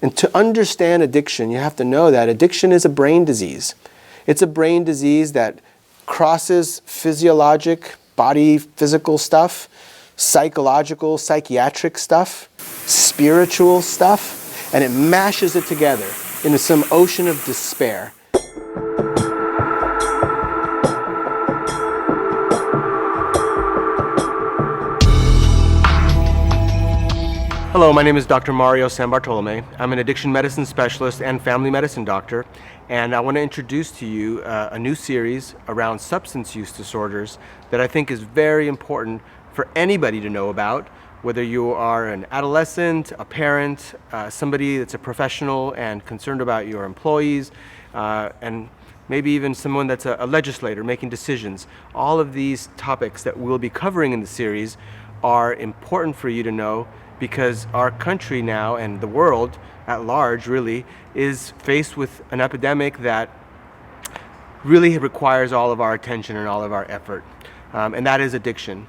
And to understand addiction, you have to know that addiction is a brain disease. It's a brain disease that crosses physiologic, body, physical stuff, psychological, psychiatric stuff, spiritual stuff, and it mashes it together into some ocean of despair. Hello, my name is Dr. Mario San Bartolomé. I'm an addiction medicine specialist and family medicine doctor, and I want to introduce to you a new series around substance use disorders that I think is very important for anybody to know about, whether you are an adolescent, a parent, somebody that's a professional and concerned about your employees, and maybe even someone that's a legislator making decisions. All of these topics that we'll be covering in the series are important for you to know, because our country now and the world at large really is faced with an epidemic that really requires all of our attention and all of our effort, and that is addiction.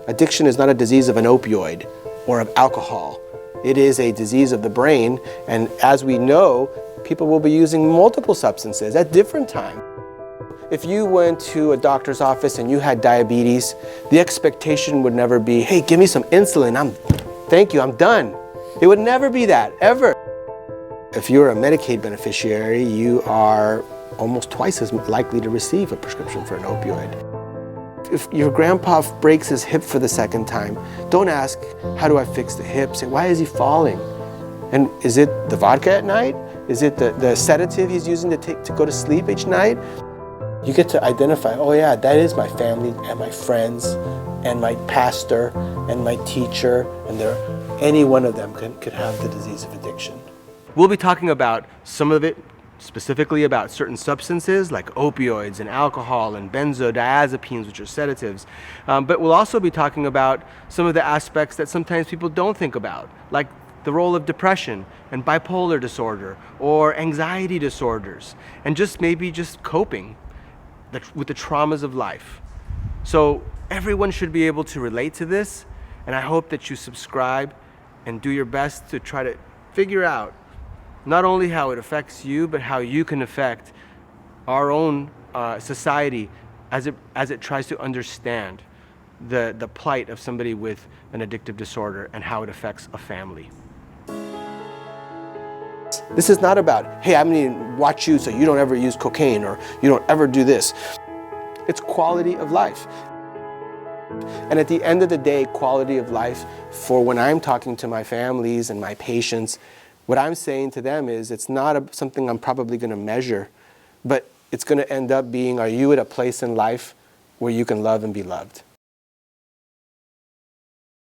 Addiction is not a disease of an opioid or of alcohol. It is a disease of the brain, and as we know, people will be using multiple substances at different times. If you went to a doctor's office and you had diabetes, the expectation would never be, hey, give me some insulin, thank you, I'm done. It would never be that, ever. If you're a Medicaid beneficiary, you are almost twice as likely to receive a prescription for an opioid. If your grandpa breaks his hip for the second time, don't ask, how do I fix the hip? Say, why is he falling? And is it the vodka at night? Is it the sedative he's using to go to sleep each night? You get to identify, oh yeah, that is my family and my friends and my pastor and my teacher, and any one of them could have the disease of addiction. We'll be talking about some of it, specifically about certain substances like opioids and alcohol and benzodiazepines, which are sedatives. But we'll also be talking about some of the aspects that sometimes people don't think about, like the role of depression and bipolar disorder or anxiety disorders, and maybe just coping with the traumas of life. So everyone should be able to relate to this, and I hope that you subscribe and do your best to try to figure out not only how it affects you, but how you can affect our own society as it tries to understand the plight of somebody with an addictive disorder and how it affects a family. This is not about, hey, I'm going to watch you so you don't ever use cocaine or you don't ever do this. It's quality of life. And at the end of the day, quality of life for when I'm talking to my families and my patients, what I'm saying to them is it's not something I'm probably going to measure, but it's going to end up being, are you at a place in life where you can love and be loved?